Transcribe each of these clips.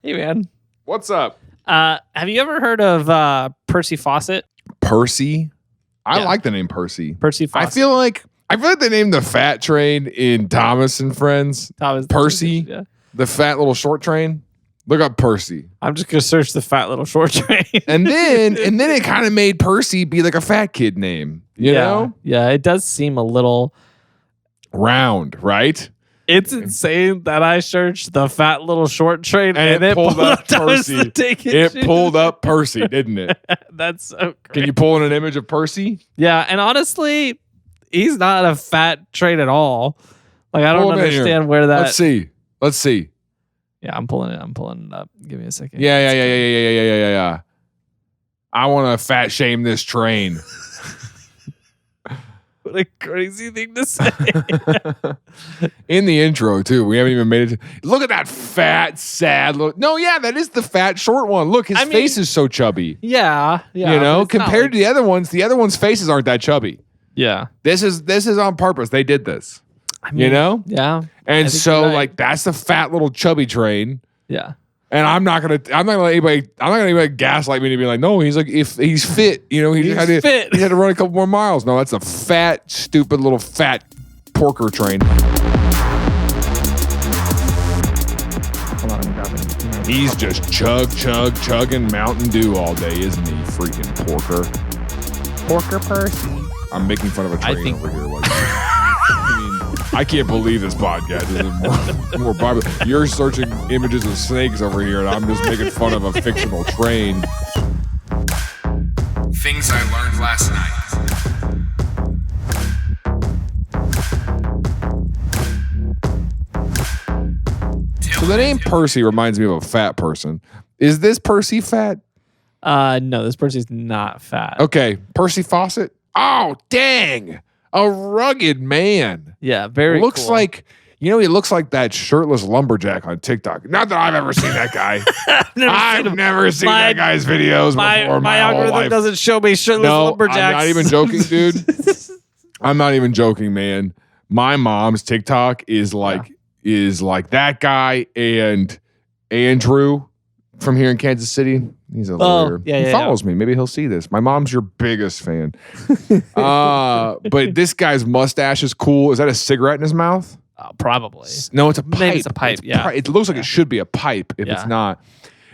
Hey, man. What's up? Have you ever heard of Percy Fawcett? Percy? I Yeah. like the name Percy. Percy Fawcett. I feel like they named the fat train in Thomas and Friends. Thomas Percy? Yeah. The fat little short train. Look up Percy. I'm just gonna search the fat little short train. And then it kind of made Percy be like a fat kid name. You know? Yeah, it does seem a little Round, right? It's insane that I searched the fat little short train And it pulled up Thomas Percy. the Tank It Engine. pulled up Percy, didn't it? That's so great. Can you pull in an image of Percy? Yeah, and honestly, he's not a fat train at all. Like I Pull don't him in here. understand where that. Let's see. Yeah, I'm pulling it up. Give me a second. Yeah. I want to fat shame this train. What a crazy thing to say. In the intro, too. We haven't even made it. Look at that fat, sad look. No, yeah, that is the fat, short one. Look, his face is so chubby. Yeah. You know, compared to the other ones' faces aren't that chubby. Yeah. This is on purpose. They did this. I mean, you know? Yeah. And so, you're right. like, that's the fat little chubby train. Yeah. And I'm not gonna let anybody gaslight me to be like, no, he's like, if he's fit, you know, he had to run a couple more miles. No, that's a fat, stupid little fat porker train. Hold on, I'm grabbing. He's just chugging Mountain Dew all day, isn't he? Freaking porker. Porker Percy. I'm making fun of a train over here. I can't believe this podcast isn't more popular. You're searching images of snakes over here, and I'm just making fun of a fictional train. Things I learned last night. So the name Percy reminds me of a fat person. Is this Percy fat? No, this Percy's not fat. Okay, Percy Fawcett. Oh, dang. A rugged man. Yeah, very looks cool. like, you know, he looks like that shirtless lumberjack on TikTok. Not that I've ever seen that guy. I've never seen that guy's videos before. My whole algorithm life. doesn't show me shirtless lumberjacks. I'm not even joking, dude. I'm not even joking, man. My mom's TikTok is like that guy and Andrew from here in Kansas City. He's a lawyer. He follows me. Maybe he'll see this. My mom's your biggest fan. But this guy's mustache is cool. Is that a cigarette in his mouth? Probably. No, it's a pipe. Maybe it's a pipe. It looks like it should be a pipe if it's not.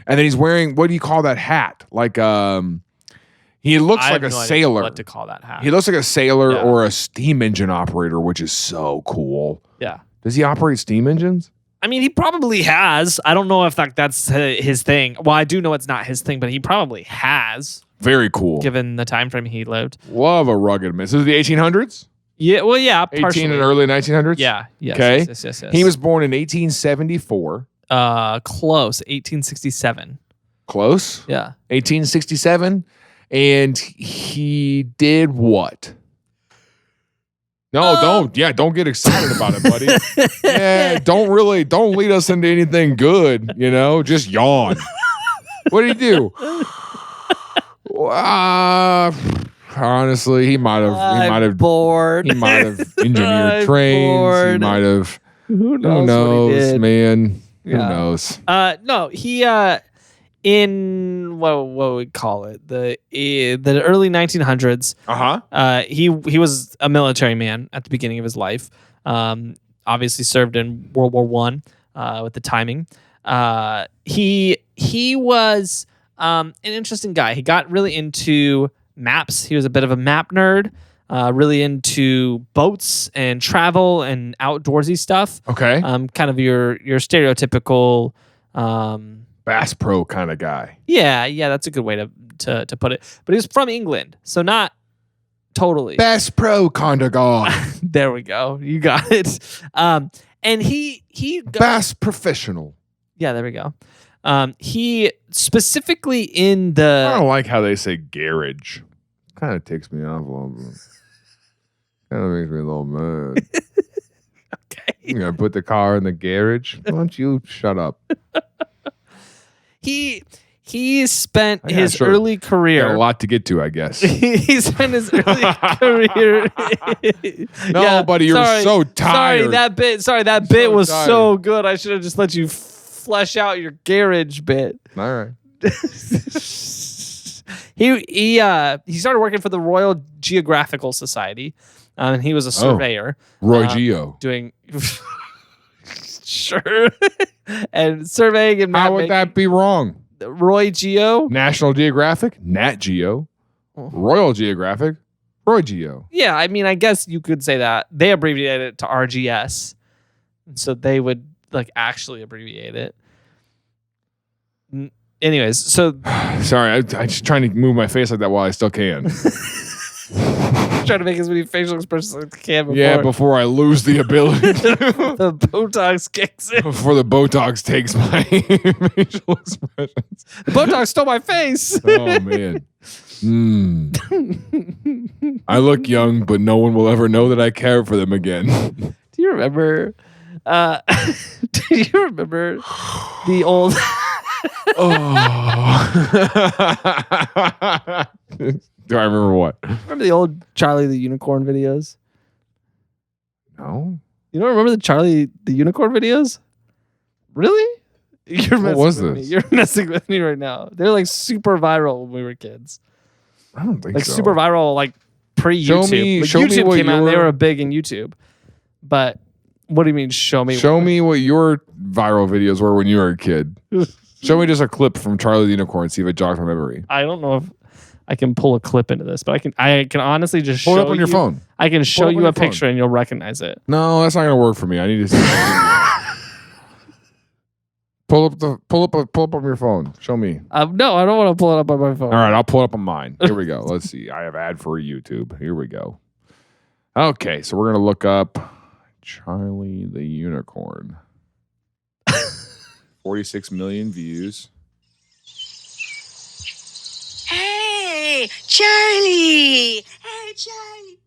And then he's wearing, what do you call that hat? Like he looks like a sailor. What to call that hat? He looks like a sailor or a steam engine operator, which is so cool. Yeah. Does he operate steam engines? I mean, he probably has. I don't know if that's his thing. Well, I do know it's not his thing, but he probably has. Very cool. Given the time frame he lived. Love a rugged man. This is the 1800s? Yeah, well, yeah, partially. 18 and early 1900s? Yeah. Yes, okay. Yes. He was born in 1874. Close. 1867. Close? Yeah. 1867. And he did what? No, don't get excited about it, buddy. Don't lead us into anything good, you know, just yawn. What did he do? Honestly, he might have bored. He might have engineered trains. Bored. He might have. Who knows what he did? Man? Who knows? No, he in what we call it, the early 1900s. He was a military man at the beginning of his life. Obviously served in World War I with the timing. He was an interesting guy. He got really into maps. He was a bit of a map nerd. Really into boats and travel and outdoorsy stuff. Okay. Kind of your stereotypical Bass Pro kind of guy. Yeah, that's a good way to put it. But he was from England, so not totally. Bass Pro kind of guy. There we go. You got it. And he Bass Professional. Yeah, there we go. He specifically in the. I don't like how they say garage. Kind of ticks me off a little bit. Kind of makes me a little mad. Okay. You gonna put the car in the garage? Why don't you shut up? He spent his early career. Got a lot to get to, I guess. He spent his early career. No, buddy, you're so tired. Sorry, that bit was so good. I should have just let you flesh out your garage bit. All right. He started working for the Royal Geographical Society, and he was a surveyor. Roy Geo. Doing sure, and surveying and How would that be wrong? Roy Geo, National Geographic, Nat Geo, Royal Geographic, Roy Geo. Yeah, I mean, I guess you could say that they abbreviated it to RGS, so they would like actually abbreviate it. Anyways, so sorry, I'm just trying to move my face like that while I still can. trying to make as many facial expressions as I can before I lose the ability. The Botox kicks in. Before the Botox takes my facial expressions. The Botox stole my face. Oh man. I look young, but no one will ever know that I care for them again. Do you remember? Do you remember the old? Do I remember what? Remember the old Charlie the Unicorn videos? No. You don't remember the Charlie the Unicorn videos? Really? What was this? You're messing with me right now. They're like super viral when we were kids. I don't think like so. Super viral, like pre-YouTube. Show me YouTube what came out and they were big in YouTube. But what do you mean show me? Show me what your viral videos were when you were a kid. Show me just a clip from Charlie the Unicorn, see if it jogs my memory. I don't know if I can pull a clip into this, but I can honestly just pull show it up on your phone. I can show you a picture and you'll recognize it. No, that's not gonna work for me. I need to see pull up on your phone. Show me. No, I don't want to pull it up on my phone. All right, I'll pull it up on mine. Here we go. Let's see. I have ad for YouTube. Here we go. Okay, so we're gonna look up Charlie the Unicorn. 46 million views. Hey, Charlie! Hey, Charlie!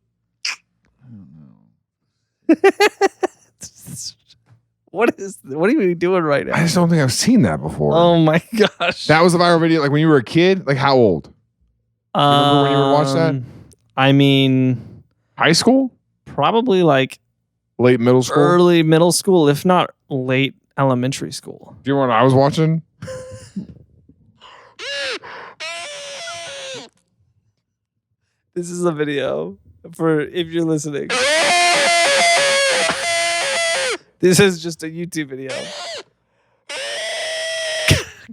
I don't know. What are you doing right now? I just don't think I've seen that before. Oh my gosh. That was a viral video like when you were a kid? Like how old? Remember when you would watch that? I mean, high school? Probably like late middle school? Early middle school, if not late elementary school. Do you know what I was watching? This is a video for if you're listening. This is just a YouTube video.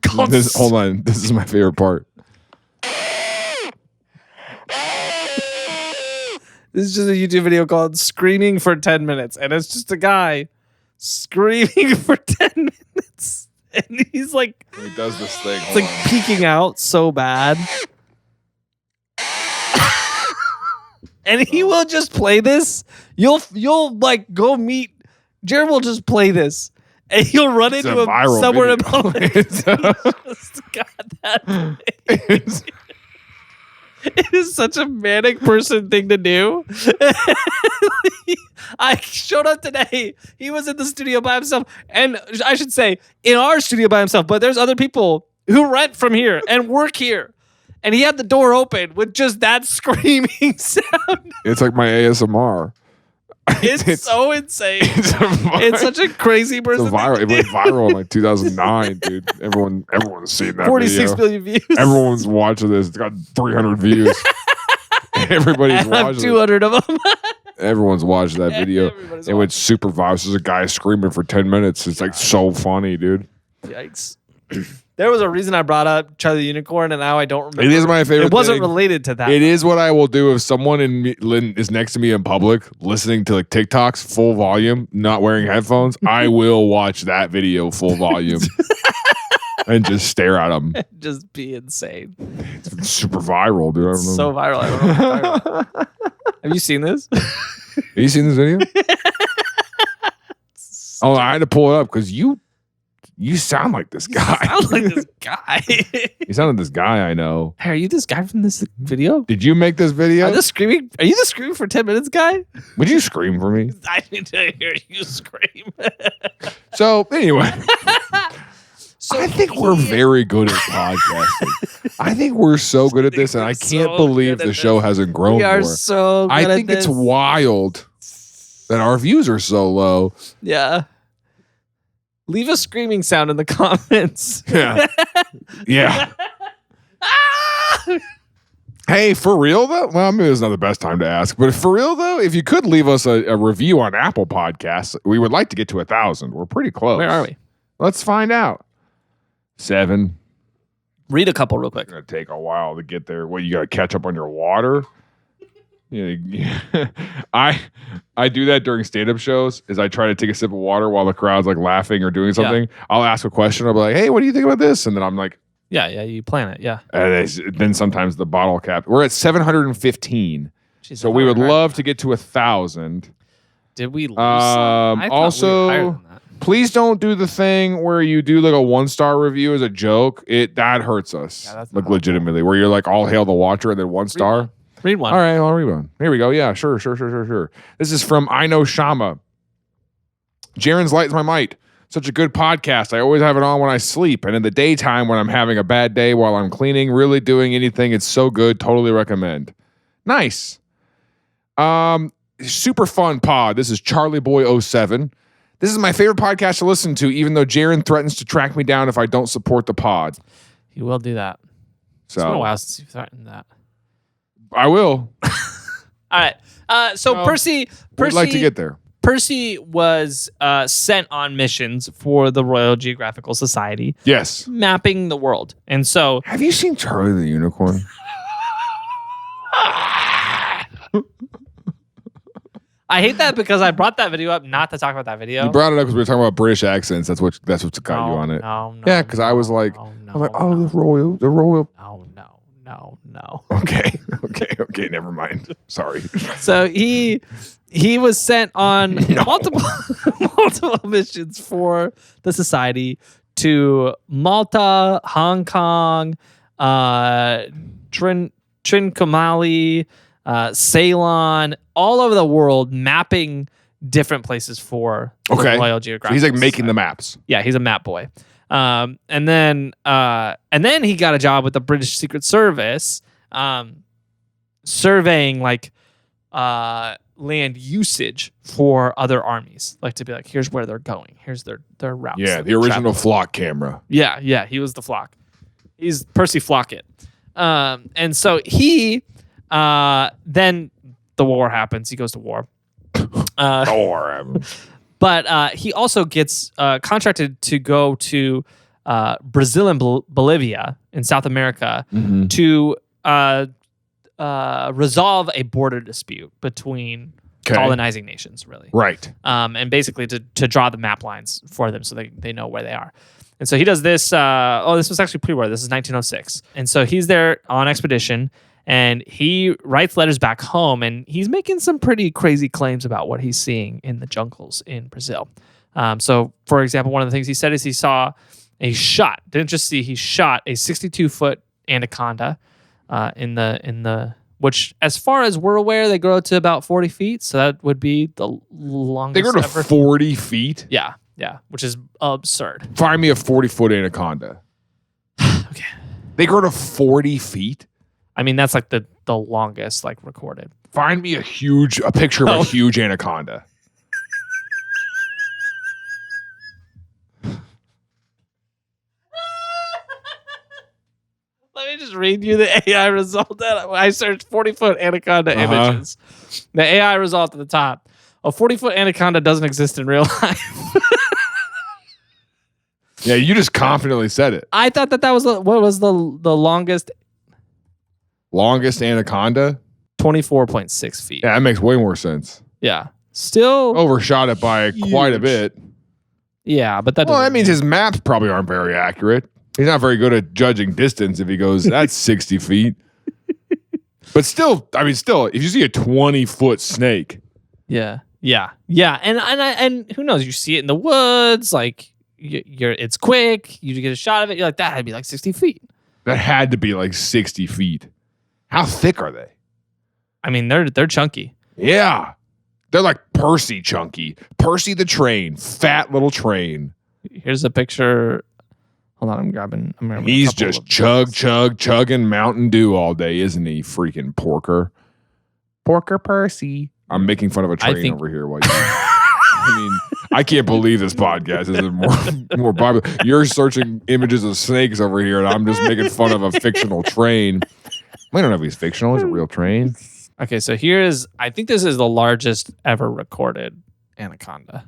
Hold on. This is my favorite part. This is just a YouTube video called Screaming for 10 Minutes. And it's just a guy screaming for 10 minutes. And he's like... He does this thing. It's like peeking out so bad. And he will just play this. You'll like go meet... Jared will just play this. And he'll run into him somewhere in public. He's just got that thing. It is such a manic person thing to do. I showed up today. He was in the studio by himself. And I should say, in our studio by himself. But there's other people who rent from here and work here. And he had the door open with just that screaming sound. It's like my ASMR. It's so insane. It's such a crazy person. It went viral in like 2009, dude. Everyone's seen that 46 video. million views. Everyone's watching this. It's got 300 views. Everybody's watching 200 of them. Everyone's watching that video. It went super viral. There's a guy screaming for 10 minutes. It's like so funny, dude. Yikes. There was a reason I brought up Charlie the Unicorn, and now I don't remember. It is my favorite. It wasn't thing. Related to that. It is what I will do if someone is next to me in public, listening to like TikToks full volume, not wearing headphones. I will watch that video full volume and just stare at them. Just be insane. It's super viral, dude. It's so viral. I don't know what you're talking about. Have you seen this? Have you seen this video? Oh, I had to pull it up because you sound like this guy. You sound like this guy. You sound like this guy I know. Hey, are you this guy from this video? Did you make this video? Are you the screaming for 10 minutes guy? Would you scream for me? I need to hear you scream. So, anyway. I think we're very good at podcasting. I think we're so good at this, and I can't believe the show hasn't grown more. We are so good I think it's wild that our views are so low. Yeah. Leave a screaming sound in the comments. Yeah. Yeah. Hey, for real though? Well, maybe it's not the best time to ask, but for real though, if you could leave us a review on Apple Podcasts, we would like to get to 1,000. We're pretty close. Where are we? Let's find out. 7. Read a couple real quick. It's gonna take a while to get there. What, you gotta catch up on your water? Yeah, I do that during stand-up shows. Is I try to take a sip of water while the crowd's like laughing or doing something. Yeah. I'll ask a question. I'll be like, "Hey, what do you think about this?" And then I'm like, "Yeah, you plan it, yeah." And then sometimes the bottle cap. We're at 715, jeez, so we would love to get to 1,000. Did we lose? Also, we were higher than that. Please don't do the thing where you do like a 1-star review as a joke. That hurts us. Yeah, like legitimately, where you're like, "All hail the watcher," and then 1 star. Read one. All right, I'll read one. Here we go. Yeah, sure. This is from I Know Shama. Jaren's Light's my might. Such a good podcast. I always have it on when I sleep. And in the daytime when I'm having a bad day while I'm cleaning, really doing anything, it's so good. Totally recommend. Nice. Super fun pod. This is Charlie Boy 07. This is my favorite podcast to listen to, even though Jaren threatens to track me down if I don't support the pod. He will do that. So, it's been a while since you threatened that. I will. All right. Percy would like to get there. Percy was sent on missions for the Royal Geographical Society. Yes. Mapping the world. And so... Have you seen Charlie the Unicorn? I hate that because I brought that video up not to talk about that video. You brought it up because we were talking about British accents. That's what got you on it. No. Yeah, because I was like, the royal. No. Okay. Never mind. Sorry. So he was sent on multiple missions for the society to Malta, Hong Kong, Trincomalee, Ceylon, all over the world, mapping different places for the Royal Geographical Society. He's like making Society. the maps. Yeah, he's a map boy. And then he got a job with the British Secret Service, surveying like land usage for other armies, like to be like, here's where they're going, here's their routes. Yeah, the original flock camera. Yeah, he was the flock. He's Percy Fawcett. And so he then the war happens. He goes to war. War happens. But he also gets contracted to go to Brazil and Bolivia in South America to resolve a border dispute between colonizing nations, really. Right. And basically to draw the map lines for them so they know where they are. And so he does this. This was actually pre-war. This is 1906. And so he's there on expedition. And he writes letters back home, and he's making some pretty crazy claims about what he's seeing in the jungles in Brazil. So, for example, one of the things he said is he shot a 62-foot anaconda in the which, as far as we're aware, they grow to about 40 feet. So that would be the longest. They grow to ever. 40 feet? Yeah, which is absurd. Find me a 40-foot anaconda. Okay. They grow to 40 feet? I mean, that's like the longest like recorded. Find me a picture of a huge anaconda. Let me just read you the AI result. I searched 40-foot anaconda images. The AI result at the top. A 40-foot anaconda doesn't exist in real life. Yeah, you just confidently said it. I thought that was what was the longest. Longest anaconda? 24.6 feet. Yeah, that makes way more sense. Yeah. Still overshot it by quite a bit. Yeah, but that means his maps probably aren't very accurate. He's not very good at judging distance if he goes, that's 60 feet. But still, if you see a 20-foot snake. Yeah. And who knows? You see it in the woods, like it's quick. You get a shot of it. You're like, that had to be like 60 feet. That had to be like 60 feet. How thick are they? I mean, they're chunky. Yeah. They're like Percy chunky. Percy the train. Fat little train. Here's a picture. Hold on, I'm grabbing He's just chugging Mountain Dew all day, isn't he? Freaking porker. Porker Percy. I'm making fun of a train over here while you I mean, I can't believe this podcast isn't more popular. You're searching images of snakes over here, and I'm just making fun of a fictional train. We don't know if he's fictional. He's a real train. Okay, so I think this is the largest ever recorded anaconda.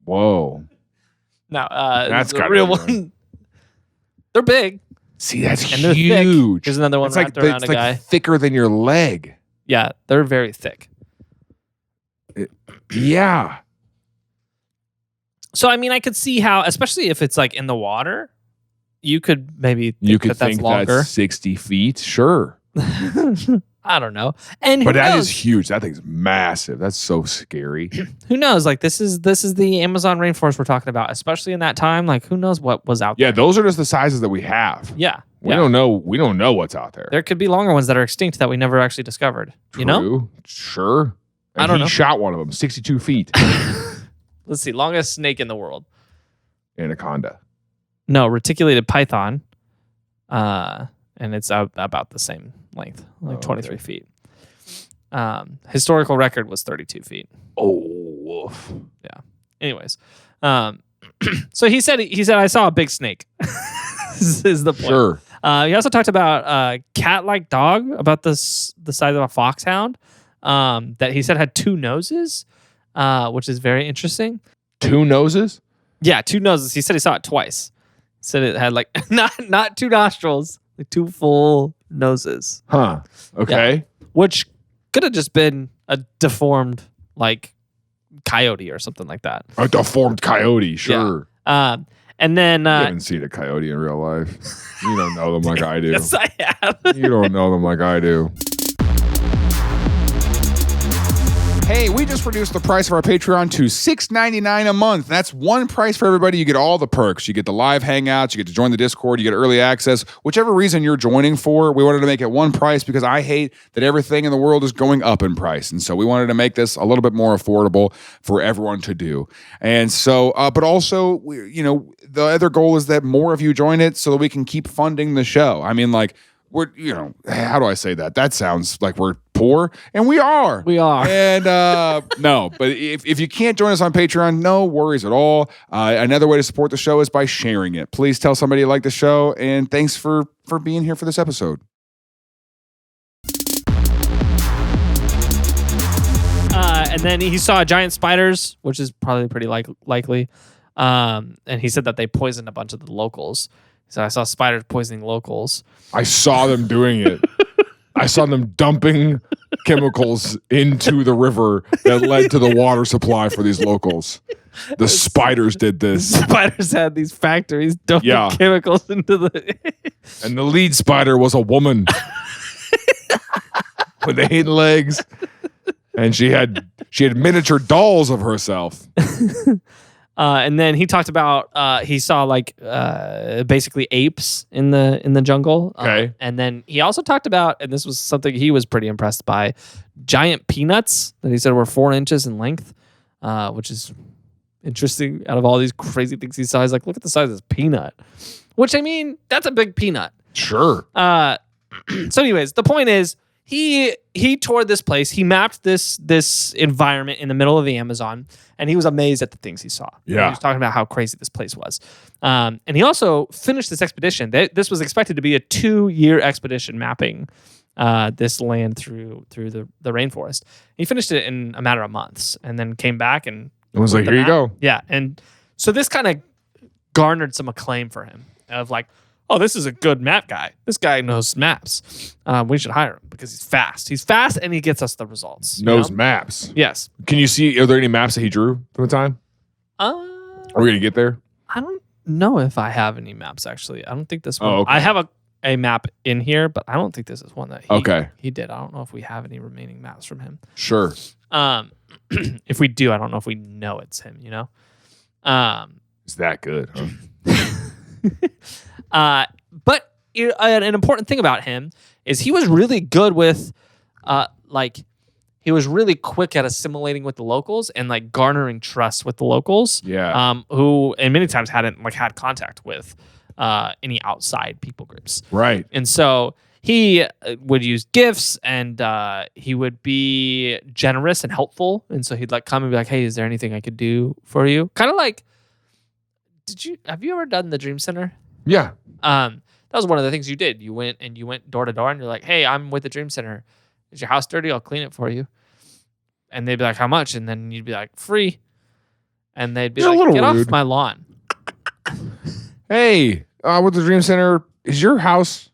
Whoa. No, That's the real one. They're big. See, that's And they're huge. Thick. There's another one wrapped around a guy. Thicker than your leg. Yeah, they're very thick. Yeah. So I mean, I could see how, especially if it's like in the water, you could maybe think that's longer. That's 60 feet. Sure. I don't know. And but that is huge. That thing's massive. That's so scary. Who knows? Like this is the Amazon rainforest we're talking about, especially in that time. Like who knows what was out there? Yeah, those are just the sizes that we have. Yeah. We don't know. We don't know what's out there. There could be longer ones that are extinct that we never actually discovered. True. You know? Sure. And I don't know. He shot one of them, 62 feet. Let's see. Longest snake in the world. Anaconda. No, reticulated python. And it's about the same length, like 23 feet. Historical record was 32 feet. Oh, woof. Yeah. Anyways, so he said I saw a big snake. This is the point. Sure. He also talked about cat-like dog about the size of a foxhound. That he said had 2 noses, which is very interesting. 2 noses? Yeah, 2 noses. He said he saw it twice. He said it had like not 2 nostrils. Like 2 full noses. Huh. Okay. Yeah. Which could have just been a deformed like coyote or something like that. A deformed coyote, sure. Yeah. And then you haven't seen a coyote in real life. You don't know them like I do. Yes, I have. You don't know them like I do. Hey, we just reduced the price of our Patreon to $6.99 a month. That's one price for everybody. You get all the perks. You get the live hangouts. You get to join the Discord. You get early access. Whichever reason you're joining for, we wanted to make it one price because I hate that everything in the world is going up in price. And so we wanted to make this a little bit more affordable for everyone to do. And so, but also, the other goal is that more of you join it so that we can keep funding the show. I mean, like, we're, how do I say that? That sounds like we're poor, and we are. We are. And no, but if you can't join us on Patreon, no worries at all. Another way to support the show is by sharing it. Please tell somebody you like the show, and thanks for being here for this episode. And then he saw giant spiders, which is probably pretty likely. And he said that they poisoned a bunch of the locals. So I saw spiders poisoning locals. I saw them doing it. I saw them dumping chemicals into the river that led to the water supply for these locals. The spiders did this. Spiders had these factories dumping chemicals into the... And the lead spider was a woman with 8 legs. And she had miniature dolls of herself. And then he talked about he saw like basically apes in the jungle. Okay. And then he also talked about, and this was something he was pretty impressed by, giant peanuts that he said were 4 inches in length, which is interesting. Out of all these crazy things he saw, he's like, look at the size of this peanut. Which, I mean, that's a big peanut. Sure. So anyways, the point is, he toured this place. He mapped this environment in the middle of the Amazon, and he was amazed at the things he saw. Yeah. He was talking about how crazy this place was. And he also finished this expedition. This was expected to be a 2-year expedition mapping this land through the rainforest. He finished it in a matter of months, and then came back and it was like, here you go. Yeah. And so this kind of garnered some acclaim for him of like, oh, this is a good map guy. This guy knows maps. We should hire him because he's fast. He's fast and he gets us the results. Knows maps. Yes. Can you see, are there any maps that he drew from the time? Are we going to get there? I don't know if I have any maps, actually. I don't think this one. Oh, okay. I have a map in here, but I don't think this is one that he did. I don't know if we have any remaining maps from him. Sure. If we do, I don't know if we know it's him, Is that good, huh? But an important thing about him is he was really good with, he was really quick at assimilating with the locals and like garnering trust with the locals. Yeah. Who and many times hadn't had contact with any outside people groups. Right. And so he would use gifts, and he would be generous and helpful. And so he'd like come and be like, "Hey, is there anything I could do for you?" Kind of like, have you ever done the Dream Center? Yeah. That was one of the things you did. You went door to door, and you're like, "Hey, I'm with the Dream Center. Is your house dirty? I'll clean it for you." And they'd be like, "How much?" And then you'd be like, "Free." And they'd be like, "Get off my lawn." Hey, with the Dream Center, is your house?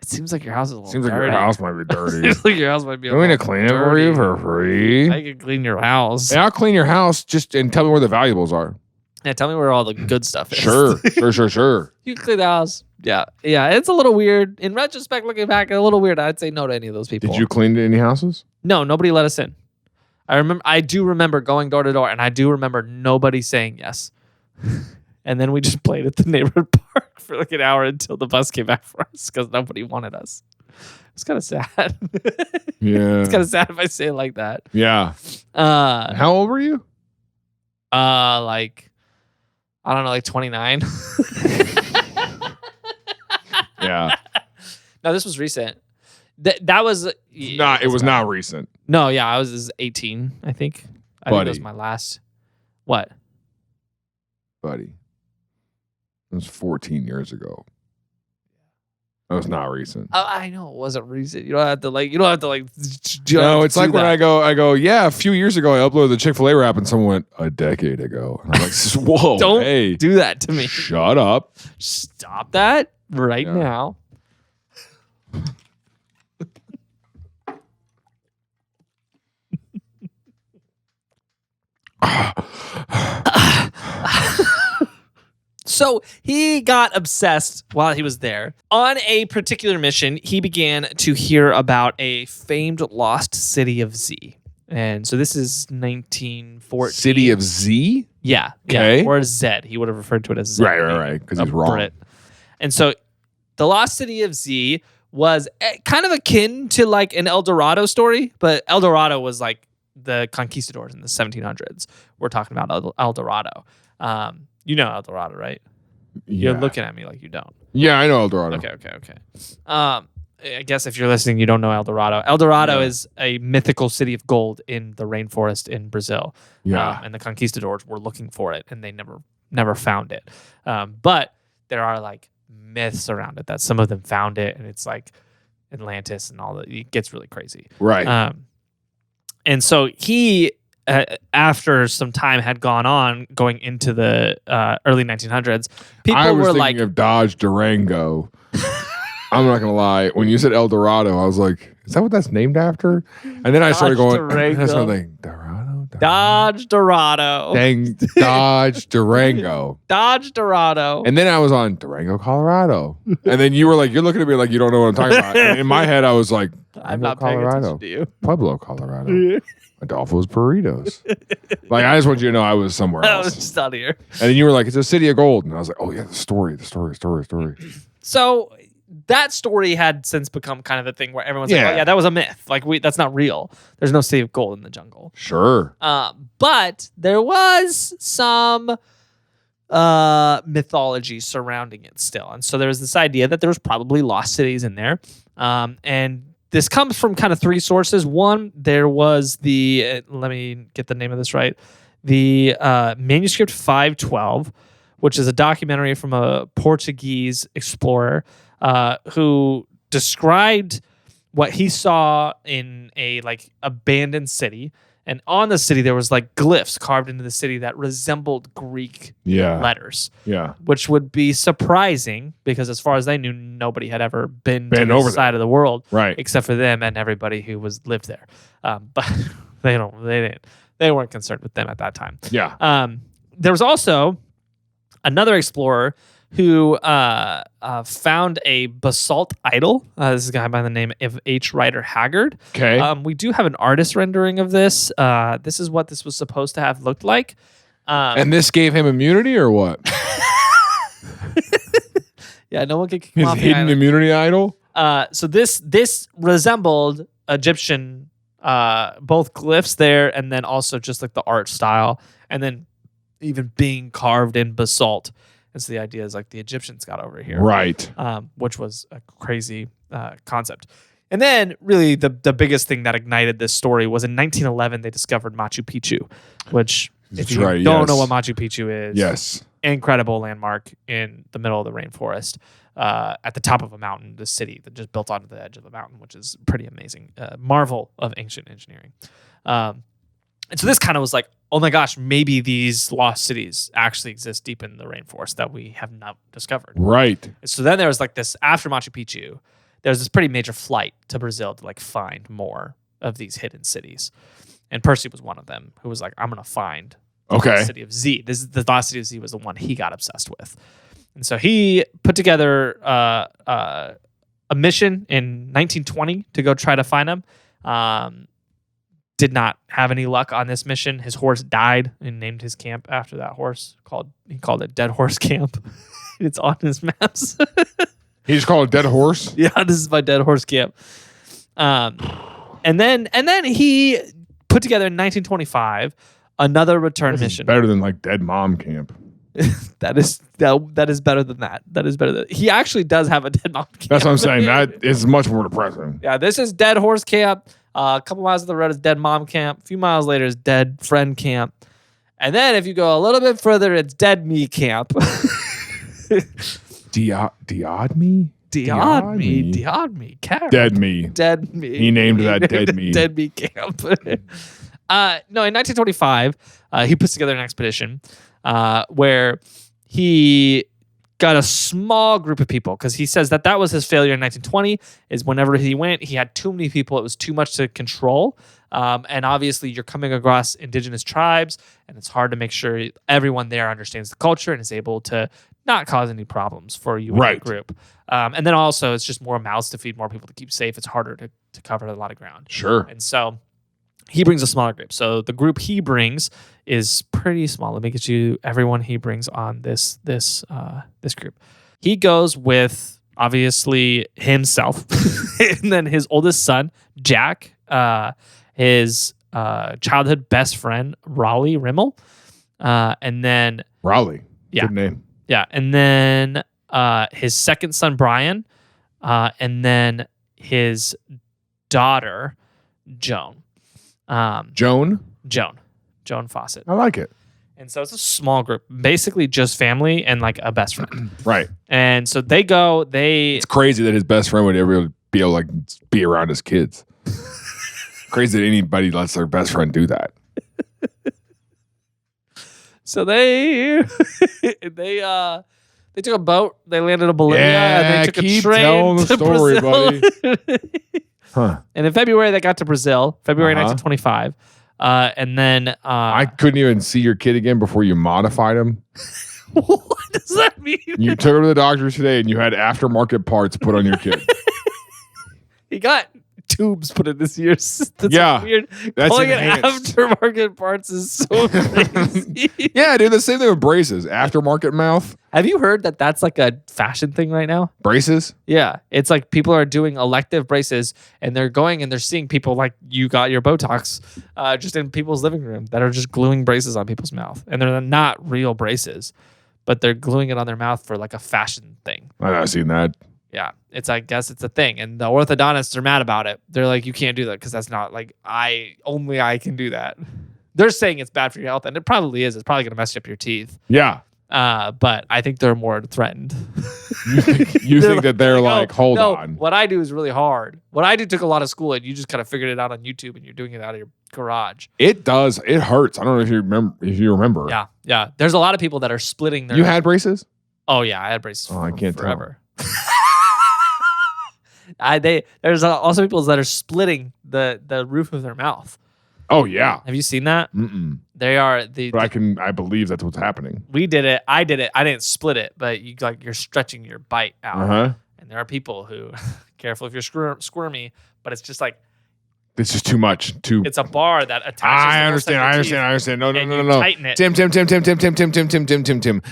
It seems like your house is a little Seems dirty. like your house might be dirty. Seems like your house might be a I'm going little to clean it for you for free. I can clean your house. Yeah, I'll clean your house and tell me where the valuables are. Yeah, tell me where all the good stuff is. Sure. You can clean the house. Yeah. It's a little weird. In retrospect, looking back, a little weird. I'd say no to any of those people. Did you clean any houses? No, nobody let us in. I do remember going door to door, and I do remember nobody saying yes. And then we just played at the neighborhood park for like an hour until the bus came back for us because nobody wanted us. It's kind of sad. Yeah. It's kind of sad if I say it like that. Yeah. How old were you? Like, I don't know, like 29. Yeah. No, this was recent. That was It was not recent. No, yeah, I was 18, I think. I think that was Buddy. my last. What? Buddy. It was 14 years ago. That was not recent. Oh, I know it wasn't recent. You don't have to like. No, it's like when I go, yeah, a few years ago I uploaded the Chick-fil-A rap and someone went, a decade ago. And I'm like, whoa, Don't hey, do that to me. Shut up. Stop that right now. So he got obsessed while he was there. On a particular mission, he began to hear about a famed lost city of Z. And so this is 1914. City of Z? Yeah. Okay. Yeah. Or Z. He would have referred to it as Z. Right. Because he's wrong. Brit. And so the lost city of Z was kind of akin to like an El Dorado story, but El Dorado was like the conquistadors in the 1700s. We're talking about El Dorado. You know El Dorado, right? Yeah. You're looking at me like you don't. Yeah, I know El Dorado. Okay. I guess if you're listening, you don't know El Dorado. El Dorado is a mythical city of gold in the rainforest in Brazil. Yeah. And the conquistadors were looking for it, and they never found it. But there are like myths around it that some of them found it, and it's like Atlantis and all that. It gets really crazy. Right. And so he, after some time had gone on, going into the early 1900s, people I was were thinking like, of Dodge Durango. I'm not gonna lie. When you said El Dorado, I was like, "Is that what that's named after?" And then I started going, Durango. "That's something Dorado, Dodge Dorado. dang Dodge Durango." Dodge Dorado. And then I was on Durango, Colorado. And then you were like, "You're looking at me like you don't know what I'm talking about." And in my head, I was like, I'm Durango, not paying Colorado, attention to you. Pueblo, Colorado, Adolfo's Burritos. Like I just want you to know I was somewhere I was else. just out here. And then you were like, "It's a city of gold," and I was like, "Oh yeah, the story." So that story had since become kind of a thing where everyone's like, Yeah. "Oh yeah, that was a myth. Like that's not real. There's no city of gold in the jungle." Sure. But there was some mythology surrounding it still, and so there was this idea that there was probably lost cities in there, and this comes from kind of three sources. One, there was the let me get the name of this right, the manuscript 512, which is a documentary from a Portuguese explorer who described what he saw in a like abandoned city. And on the city, there was like glyphs carved into the city that resembled Greek letters. Yeah. Which would be surprising because as far as they knew, nobody had ever been to over this side of the world. Right. Except for them and everybody who lived there. But they weren't concerned with them at that time. Yeah. There was also another explorer who found a basalt idol. This is a guy by the name of H. Rider Haggard. Okay. We do have an artist rendering of this. This is what this was supposed to have looked like. And this gave him immunity or what? Yeah, no one could kick him His off the hidden island. immunity idol? So this resembled Egyptian, both glyphs there and then also just like the art style, and then even being carved in basalt. And so the idea is like the Egyptians got over here. Right. Which was a crazy concept. And then really the biggest thing that ignited this story was in 1911, they discovered Machu Picchu, which if you don't know what Machu Picchu is, yes, incredible landmark in the middle of the rainforest, at the top of a mountain, the city that just built onto the edge of the mountain, which is pretty amazing. Marvel of ancient engineering. And so this kind of was like, oh my gosh, maybe these lost cities actually exist deep in the rainforest that we have not discovered. Right. And so then there was like this, after Machu Picchu, there's this pretty major flight to Brazil to like find more of these hidden cities. And Percy was one of them who was like, I'm going to find the city of Z. This is the last city of Z was the one he got obsessed with. And so he put together a mission in 1920 to go try to find him. Did not have any luck on this mission. His horse died and named his camp after that horse. He called it Dead Horse Camp. It's on his maps. He just called it Dead Horse? Yeah, this is my Dead Horse Camp. And then he put together in 1925 another return mission. Better than like Dead Mom Camp. That is better than that. That is better than he actually does have a Dead Mom Camp. That's what I'm saying. That is much more depressing. Yeah, this is Dead Horse Camp. A couple miles up the road is Dead Mom Camp. A few miles later is Dead Friend Camp. And then if you go a little bit further, it's Dead Me Camp. Diod Me? Dead Me. Dead Me. He named that Dead Me. Dead Me Camp. No, in 1925, he puts together an expedition where he got a small group of people, because he says that was his failure in 1920, is whenever he went, he had too many people. It was too much to control. And obviously you're coming across indigenous tribes, and it's hard to make sure everyone there understands the culture and is able to not cause any problems for you and your group. And then also it's just more mouths to feed, more people to keep safe. It's harder to cover a lot of ground. Sure. And so he brings a smaller group. So the group he brings is pretty small. Let me get you everyone he brings on this group. He goes with obviously himself, and then his oldest son, Jack, his childhood best friend, Raleigh Rimmel, and then Raleigh. Yeah. Good name. Yeah, and then his second son, Brian, and then his daughter, Joan. Joan Fawcett. I like it. And so it's a small group, basically just family and like a best friend. Right. And so they go, It's crazy that his best friend would ever be able to like be around his kids. Crazy that anybody lets their best friend do that. So they took a boat, they landed in Bolivia, and they took a train telling the to story, Brazil. buddy. Huh. And in February, they got to Brazil, February 1925. And then I couldn't even see your kid again before you modified him. What does that mean? You took him to the doctor today and you had aftermarket parts put on your kid. He got tubes put in his ears. That's weird. That's calling enhanced. it aftermarket parts is so crazy. Yeah, dude, the same thing with braces. Aftermarket mouth. Have you heard that that's like a fashion thing right now? Braces? Yeah. It's like people are doing elective braces, and they're going and they're seeing people like you got your Botox just in people's living room that are just gluing braces on people's mouth. And they're not real braces, but they're gluing it on their mouth for like a fashion thing. I've seen that. Yeah, I guess it's a thing, and the orthodontists are mad about it. They're like, you can't do that because that's not like only I can do that. They're saying it's bad for your health, and it probably is. It's probably going to mess up your teeth. Yeah. But I think they're more threatened. You think that they're like, hold on. What I do is really hard. What I do took a lot of school, and you just kind of figured it out on YouTube, and you're doing it out of your garage. It does. It hurts. I don't know if you remember. Yeah. There's a lot of people that are splitting their. You had braces? Oh yeah, I had braces. Oh, I can't forever. There's also people that are splitting the roof of their mouth. Oh yeah. Have you seen that? Mm-mm. They are But I believe that's what's happening. We did it. I did it. I didn't split it, but you're stretching your bite out. Uh-huh. And there are people who, careful if you're squirmy, but it's just like. It's just too much. It's a bar that attaches. I understand. No. Tighten it. Tim.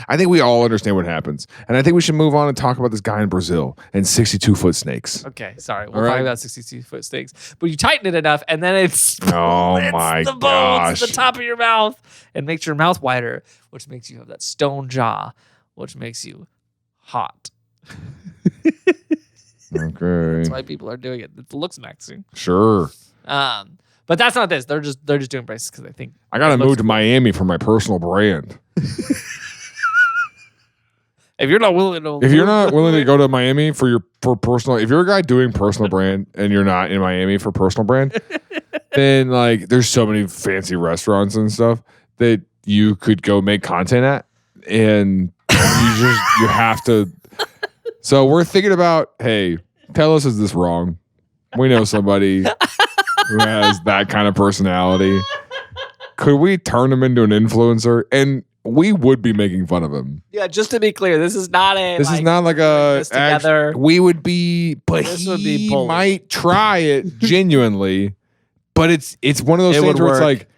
I think we all understand what happens. And I think we should move on and talk about this guy in Brazil and 62-foot snakes. Okay, sorry. We'll talk about 62-foot snakes. But you tighten it enough, and then it's the bones at the top of your mouth and makes your mouth wider, which makes you have that stone jaw which makes you hot. Okay. That's why people are doing it. It's looks maxing. Sure. But that's not this. They're just doing braces because they think I gotta it move looks to cool. Miami for my personal brand. If you're not willing to, go to Miami for personal, if you're a guy doing personal brand and you're not in Miami for personal brand, then like there's so many fancy restaurants and stuff that you could go make content at, and you have to. So we're thinking about, hey, tell us, is this wrong? We know somebody who has that kind of personality. Could we turn him into an influencer? And we would be making fun of him. yeah. Just to be clear, this is not a. This is not like a. this together. We would be, but This he would be bullying. might try it genuinely. But it's one of those It things would where it's work. like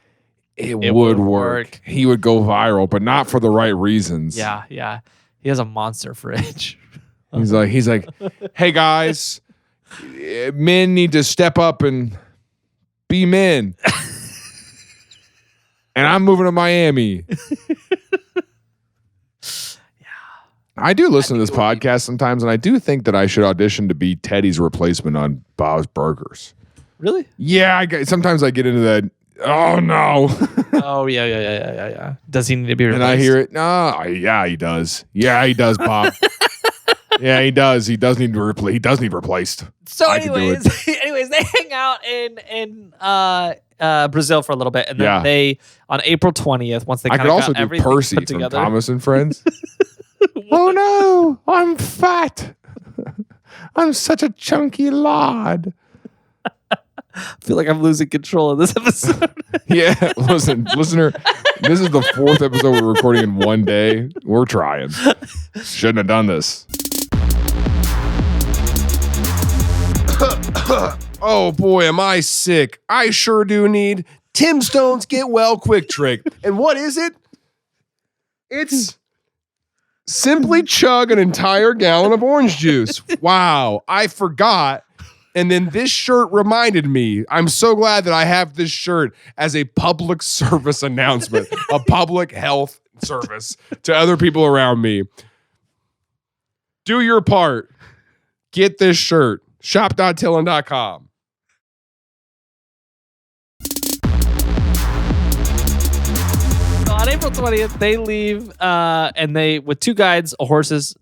it would work. He would go viral, but not for the right reasons. Yeah. He has a monster fridge. He's like, hey guys, men need to step up and be men. And I'm moving to Miami. I do listen to this podcast sometimes, and I do think that I should audition to be Teddy's replacement on Bob's Burgers. Really? Yeah, sometimes I get into that. Oh no! Oh yeah. Does he need to be replaced? And I hear it. No, yeah, he does. Yeah, he does, Bob. Yeah, he does. He does need to replace. He does need replaced. So, I can do anyways, they hang out in Brazil for a little bit, and then they on April 20th, once they I kind could of also got do everything Percy put from together. Thomas and Friends. Oh no, I'm fat. I'm such a chunky lard. I feel like I'm losing control of this episode. Yeah, listen, listener, this is the 4th episode we're recording in one day. We're trying. Shouldn't have done this. Oh boy, am I sick. I sure do need Tim Stone's Get Well Quick Trick. And what is it? It's simply chug an entire gallon of orange juice. Wow, I forgot. And then this shirt reminded me. I'm so glad that I have this shirt as a public service announcement, a public health service to other people around me. Do your part. Get this shirt. Shop.tilln.com. So on April 20th, they leave, and they with 2 guides, horses,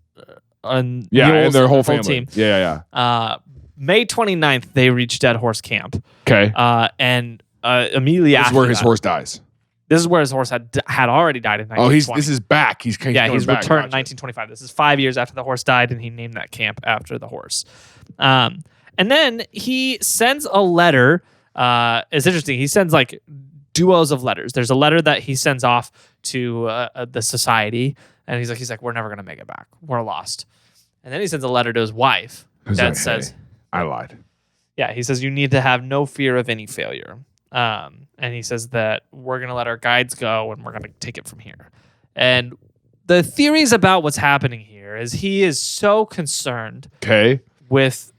and Yeah, mules, and their whole the family. team. Yeah. May 29th, they reach Dead Horse Camp, Okay. and immediately This is after where his that- horse dies. This is where his horse had already died in 1920. Oh, this is back. He's he's coming back. returned in Gotcha. 1925. This is 5 years after the horse died, and he named that camp after the horse. And then he sends a letter. It's interesting. He sends like duos of letters. There's a letter that he sends off to the society, and he's like, we're never gonna make it back. We're lost. And then he sends a letter to his wife Who's that like, says, hey, I lied. yeah, he says you need to have no fear of any failure. And he says that we're going to let our guides go and we're going to take it from here. And the theories about what's happening here is he is so concerned Okay. with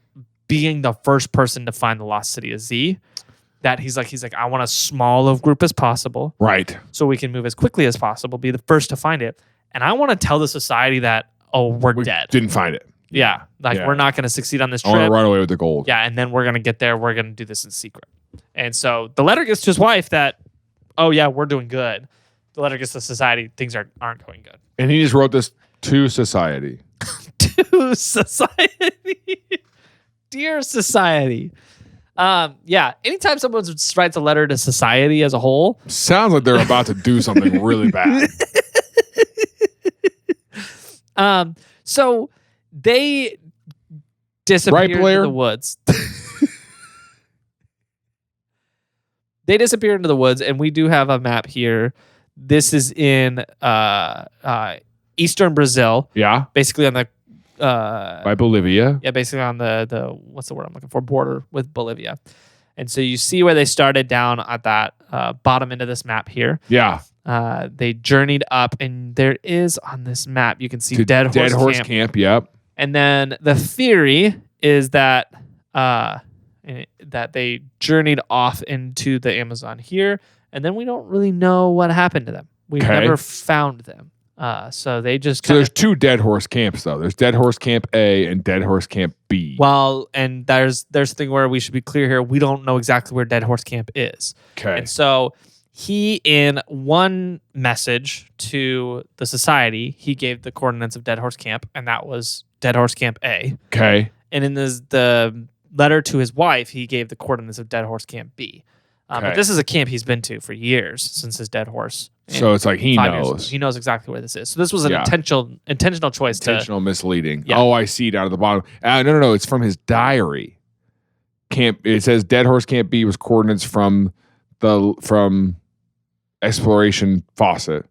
being the first person to find the lost city of Z that he's like, I want as small of group as possible Right. so we can move as quickly as possible, be the first to find it. And I want to tell the society that, oh, we're dead. Didn't find it. Yeah. Like Yeah. we're not going to succeed on this I want to trip. run away with the gold. Yeah, and then we're gonna get there. We're gonna do this in secret. And so the letter gets to his wife that, oh yeah, we're doing good. The letter gets to society, things aren't going good. And he just wrote this to society. To society, dear society. Yeah. Anytime someone writes a letter to society as a whole, Sounds like they're about to do something really bad. So they disappear Right, into Blair? the woods. They disappear into the woods, and we do have a map here. This is in eastern Brazil, Yeah. basically on the By Bolivia. basically on the what's the word I'm looking for? Border with Bolivia. And so you see where they started down at that bottom end of this map here. Yeah. They journeyed up, and there is on this map you can see To Dead Horse Camp. Camp. Yep. And then the theory is that that they journeyed off into the Amazon here, and then we don't really know what happened to them. We've Okay. never found them. So they just So there's two Dead Horse camps though. There's Dead Horse Camp A and Dead Horse Camp B. Well, and there's a thing where we should be clear here. We don't know exactly where Dead Horse Camp is. Okay. And so he, in one message to the society, he gave the coordinates of Dead Horse Camp, and that was Dead Horse Camp A. Okay. And in the letter to his wife, he gave the coordinates of Dead Horse Camp B. But this is a camp he's been to for years since his dead horse. So it's like he knows. He knows exactly where this is. So this was an intentional choice. Intentional misleading. Yeah. Oh, I see down at the bottom. No. It's from his diary. It says Dead Horse Camp B was coordinates from Exploration Fawcett.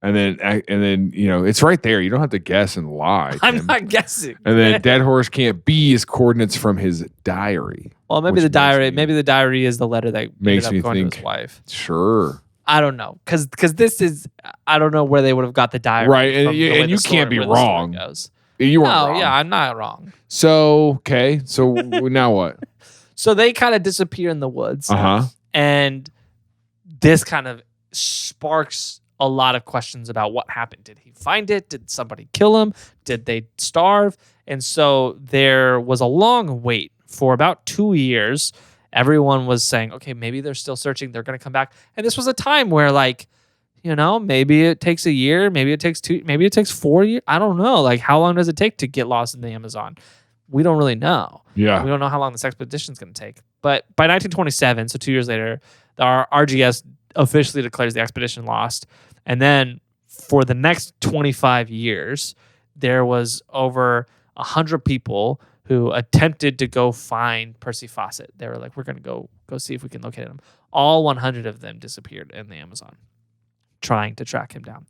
And then it's right there. You don't have to guess and lie. I'm not guessing. And then Dead Horse Camp B is coordinates from his diary. Well, maybe the diary is the letter that makes ended me up going think to his wife. Sure. I don't know, because this is, I don't know where they would have got the diary. Right, and you can't be wrong. You weren't wrong. Yeah, I'm not wrong. So so now what? So they kind of disappear in the woods. And this kind of sparks a lot of questions about what happened. Did he find it? Did somebody kill him? Did they starve? And so there was a long wait for about 2 years. Everyone was saying, okay, maybe they're still searching. They're going to come back. And this was a time where, like, maybe it takes a year, maybe it takes 2, maybe it takes 4 years. I don't know. Like, how long does it take to get lost in the Amazon? We don't really know. Yeah. We don't know how long this expedition is going to take. But by 1927, so 2 years later, our RGS officially declares the expedition lost. And then for the next 25 years, there was over 100 people who attempted to go find Percy Fawcett. They were like, we're going to go see if we can locate him. All 100 of them disappeared in the Amazon, trying to track him down.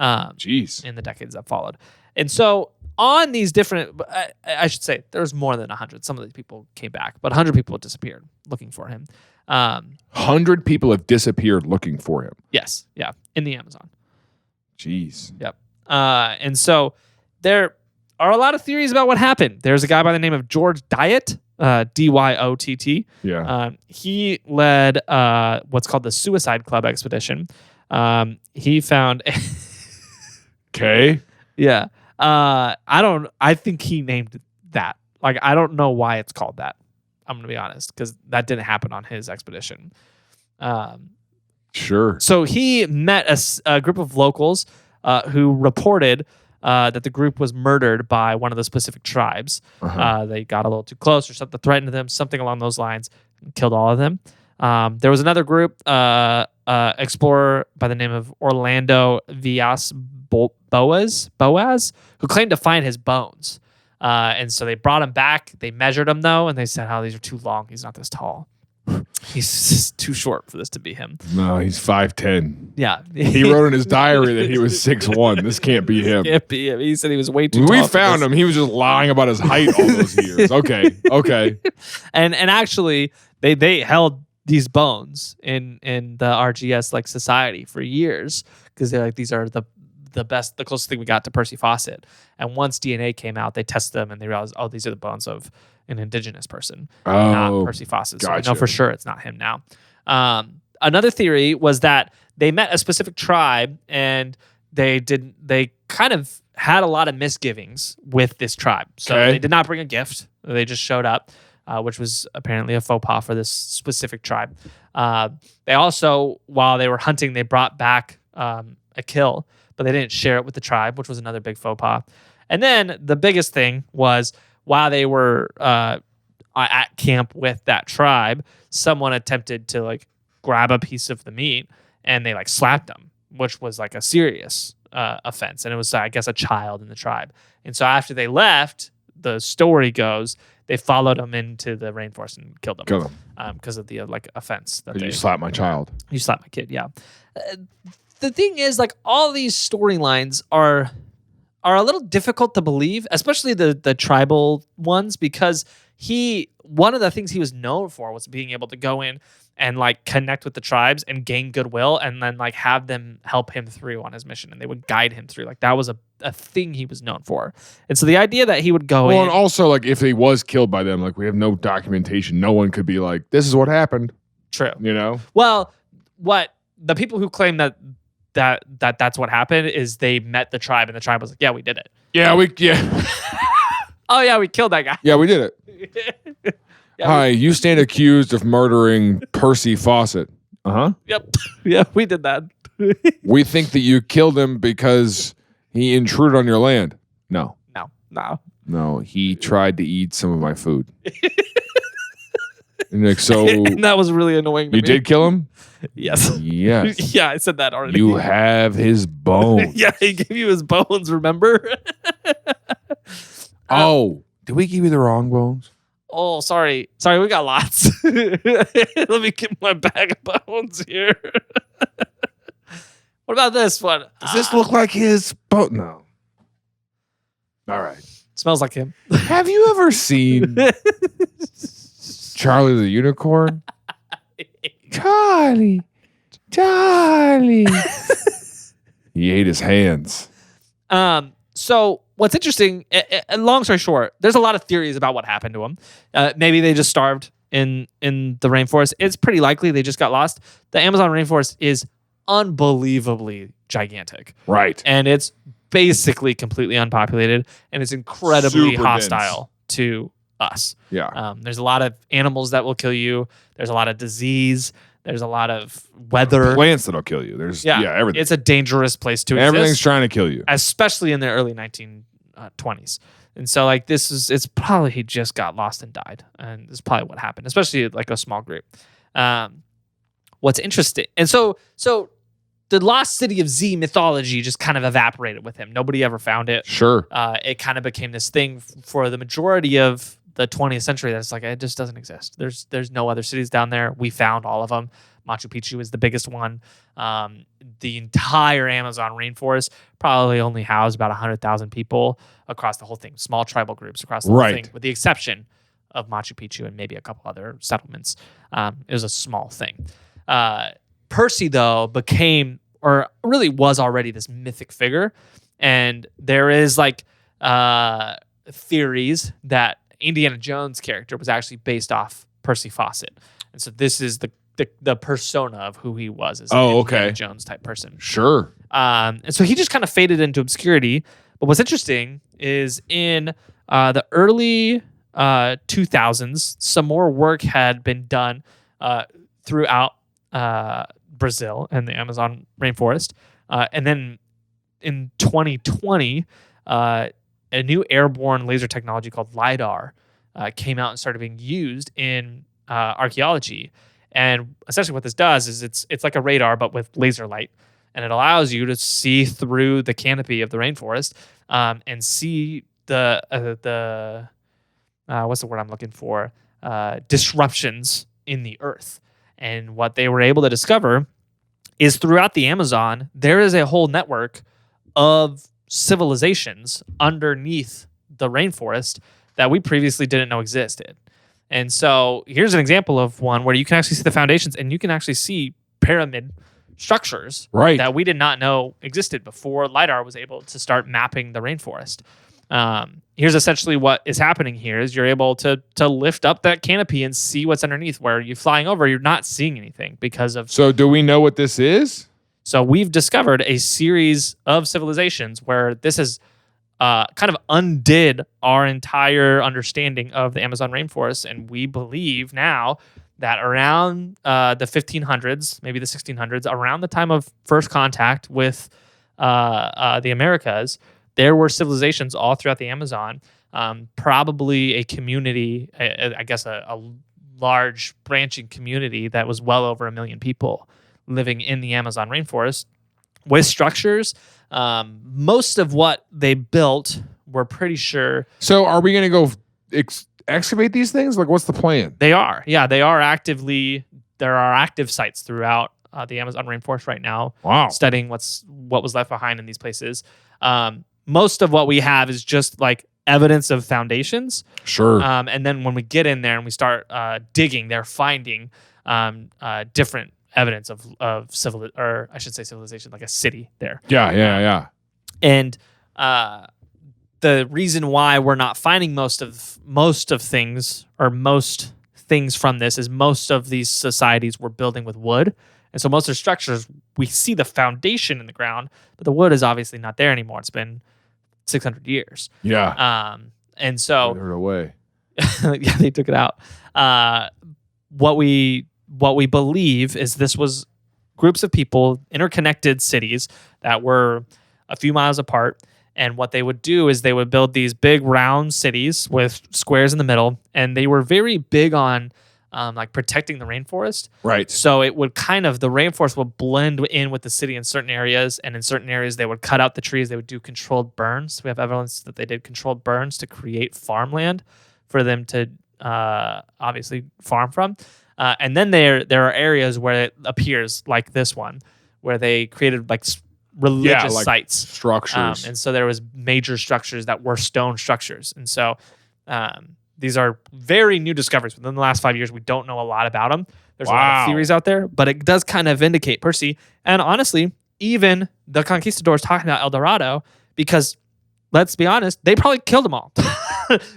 Jeez. In the decades that followed. And so on these different, I should say, there was more than 100. Some of these people came back, but 100 people disappeared looking for him. 100 people have disappeared looking for him. Yes. Yeah. In the Amazon. Jeez. Yep. And so there are a lot of theories about what happened. There's a guy by the name of George Dyott, Dyott. Yeah. He led what's called the Suicide Club expedition. He found. Okay. Yeah. I think he named that. Like, I don't know why it's called that. I'm going to be honest, because that didn't happen on his expedition. Sure. So he met a group of locals who reported that the group was murdered by one of the specific tribes. They got a little too close or something, threatened them, something along those lines, and killed all of them. There was another group, explorer by the name of Orlando Villas Boas, who claimed to find his bones. And so they brought him back. They measured him, though, and they said, these are too long. He's not this tall. He's just too short for this to be him. No, he's 5'10". Yeah. He wrote in his diary that he was 6'1". This can't be him. Can't be him. He said he was way too tall. We found him. He was just lying about his height all those years. Okay. And actually, they held these bones in the RGS society for years, because they're like, these are the best, the closest thing we got to Percy Fawcett. And once DNA came out, they tested them and they realized, these are the bones of an indigenous person, not Percy Fawcett. So we know for sure it's not him now. Another theory was that they met a specific tribe and they kind of had a lot of misgivings with this tribe. So they did not bring a gift. They just showed up, which was apparently a faux pas for this specific tribe. They also, while they were hunting, they brought back a kill, but they didn't share it with the tribe, which was another big faux pas. And then the biggest thing was, while they were at camp with that tribe, someone attempted to grab a piece of the meat and they slapped them, which was a serious offense. And it was, I guess, a child in the tribe. And so after they left, the story goes, they followed them into the rainforest and killed them. Because of the offense. You slapped my child. You slapped my kid, yeah. The thing is, all these storylines are a little difficult to believe, especially the tribal ones, because one of the things he was known for was being able to go in and connect with the tribes and gain goodwill, and then have them help him through on his mission, and they would guide him through. That was a thing he was known for. And so the idea that he would go in, and also if he was killed by them, we have no documentation. No one could be this is what happened. True. You know? Well, what the people who claim that that's what happened. Is they met the tribe, and the tribe was like, "Yeah, we did it. Yeah, we Oh yeah, we killed that guy. yeah, we did it. Hi, you stand accused of murdering Percy Fawcett. Yep. Yeah, we did that. We think that you killed him because he intruded on your land. No, No. he tried to eat some of my food. And like, so And that was really annoying to you me. did kill him? Yes. Yes. Yeah, I said that already. You have his bones. Yeah, he gave you his bones, remember? Oh, did we give you the wrong bones? Oh, sorry. Sorry, we got lots. Let me get my bag of bones here. What about this one? Does this look like his bone? No. All right. Smells like him. Have you ever seen Charlie the Unicorn? Charlie. He ate his hands. So what's interesting, long story short, there's a lot of theories about what happened to him. Maybe they just starved in the rainforest. It's pretty likely they just got lost. The Amazon rainforest is unbelievably gigantic. Right. And it's basically completely unpopulated, and it's incredibly Super hostile to us. Yeah. There's a lot of animals that will kill you. There's a lot of disease. There's a lot of weather. Plants that'll kill you. There's everything. It's a dangerous place to exist. Everything's trying to kill you. Especially in the early 1920s. And so like it's probably he just got lost and died. And it's probably what happened, especially like a small group. What's interesting. And so the lost city of Z mythology just kind of evaporated with him. Nobody ever found it. Sure. It kind of became this thing for the majority of the 20th century that's like, it just doesn't exist. There's no other cities down there. We found all of them. Machu Picchu is the biggest one. The entire Amazon rainforest probably only housed about 100,000 people across the whole thing. Small tribal groups across the whole thing, with the exception of Machu Picchu and maybe a couple other settlements. It was a small thing. Percy, though, became, or really was already, this mythic figure. And there is like theories that Indiana Jones' character was actually based off Percy Fawcett. And so this is the persona of who he was as an Indiana Jones type person. Sure. And so he just kind of faded into obscurity. But what's interesting is in the early 2000s, some more work had been done throughout Brazil and the Amazon rainforest. And then in 2020, a new airborne laser technology called Lidar came out and started being used in archaeology. And essentially what this does is it's like a radar, but with laser light. And it allows you to see through the canopy of the rainforest and see the what's the word I'm looking for? Disruptions in the earth. And what they were able to discover is throughout the Amazon, there is a whole network of civilizations underneath the rainforest that we previously didn't know existed. And so here's an example of one where you can actually see the foundations, and you can actually see pyramid structures that we did not know existed before Lidar was able to start mapping the rainforest. Here's essentially what is happening here is you're able to lift up that canopy and see what's underneath. Where you're flying over, you're not seeing anything because of... So do we know what this is? So we've discovered a series of civilizations where this has kind of undid our entire understanding of the Amazon rainforest. And we believe now that around the 1500s, maybe the 1600s, around the time of first contact with the Americas, there were civilizations all throughout the Amazon, probably a community, I guess a large branching community that was well over 1 million people living in the Amazon rainforest with structures. Most of what they built, we're pretty sure. So are we going to go excavate these things? Like, what's the plan? They are. Yeah, they are actively. There are active sites throughout the Amazon rainforest right now. Wow. Studying what was left behind in these places. Most of what we have is just like evidence of foundations. Sure. And then when we get in there and we start digging, they're finding different evidence of civilization, like a city there. Yeah. And the reason why we're not finding most of things, or most things from this, is most of these societies were building with wood. And so most of the structures, we see the foundation in the ground, but the wood is obviously not there anymore. It's been 600 years. Yeah. And so Threw it away. yeah, they took it out. What we believe is this was groups of people, interconnected cities that were a few miles apart. And what they would do is they would build these big round cities with squares in the middle. And they were very big on like protecting the rainforest. Right. So it would the rainforest would blend in with the city in certain areas. And in certain areas, they would cut out the trees. They would do controlled burns. We have evidence that they did controlled burns to create farmland for them to obviously farm from. And then there are areas where it appears like this one, where they created like religious like sites, structures. and so there was major structures that were stone structures. And so these are very new discoveries. Within the last 5 years, we don't know a lot about them. There's a lot of theories out there, but it does kind of vindicate Percy. And honestly, even the conquistadors talking about El Dorado, because let's be honest, they probably killed them all.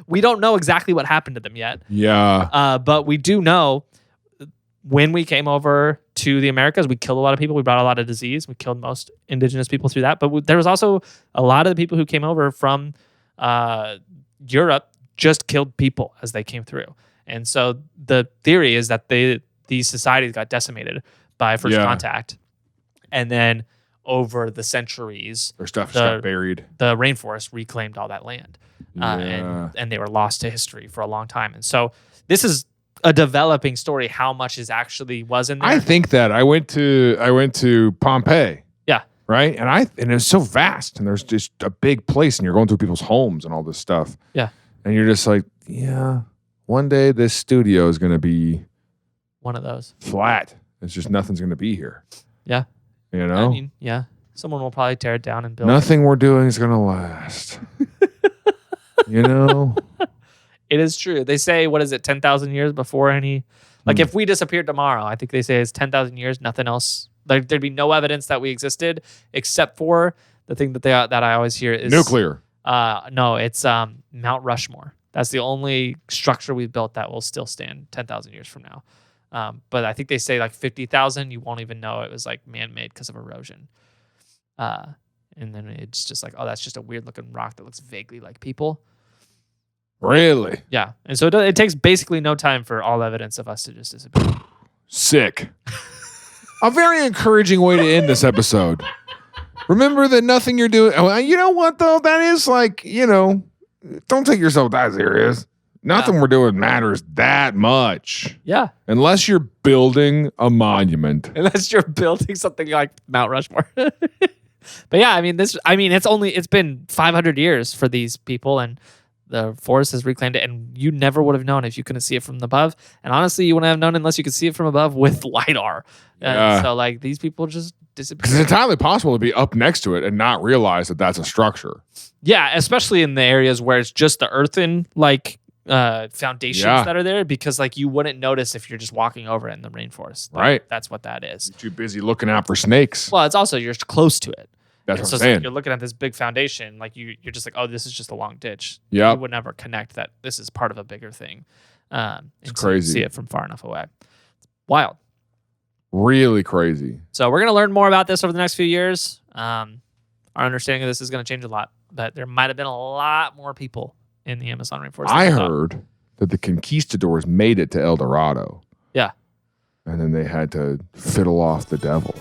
We don't know exactly what happened to them yet. Yeah. But we do know when we came over to the Americas, we killed a lot of people. We brought a lot of disease. We killed most indigenous people through that. But there was also a lot of the people who came over from Europe just killed people as they came through. And so the theory is that these societies got decimated by first contact. And then over the centuries, their stuff just got buried. The rainforest reclaimed all that land. And they were lost to history for a long time. And so this is a developing story, how much was in there. I think that I went to Pompeii. Yeah. Right? And it was so vast, and there's just a big place, and you're going through people's homes and all this stuff. Yeah. And you're just like, yeah, one day this studio is going to be one of those flat. It's just nothing's going to be here. Yeah. You know? I mean, yeah. Someone will probably tear it down and build Nothing we're doing is going to last. You know? It is true. They say, 10,000 years before any... Like, if we disappeared tomorrow, I think they say it's 10,000 years, nothing else. Like, there'd be no evidence that we existed, except for the thing that I always hear is... Nuclear. No, it's Mount Rushmore. That's the only structure we've built that will still stand 10,000 years from now. But I think they say, like, 50,000, you won't even know it was, like, man-made because of erosion. And then it's just like, oh, that's just a weird-looking rock that looks vaguely like people. Really? Yeah. And so it takes basically no time for all evidence of us to just disappear. Sick. A very encouraging way to end this episode. Remember that nothing you're doing... You know what, though? That is like, don't take yourself that serious. Nothing we're doing matters that much. Yeah. Unless you're building a monument. Unless you're building something like Mount Rushmore. But yeah, it's been 500 years for these people, and the forest has reclaimed it, and you never would have known if you couldn't see it from above. And honestly, you wouldn't have known unless you could see it from above with Lidar. So like these people just disappear. Because it's entirely possible to be up next to it and not realize that that's a structure. Yeah, especially in the areas where it's just the earthen foundations that are there, because like you wouldn't notice if you're just walking over it in the rainforest. Right. That's what that is. You're too busy looking out for snakes. Well, it's also you're close to it. That's what I'm so saying. You're looking at this big foundation, like you're just like, oh, this is just a long ditch. Yeah. You would never connect that this is part of a bigger thing. It's crazy. You see it from far enough away. Wild. Really crazy. So we're going to learn more about this over the next few years. Our understanding of this is going to change a lot, but there might have been a lot more people in the Amazon rainforest. I heard that the conquistadors made it to El Dorado. Yeah. And then they had to fiddle off the devil.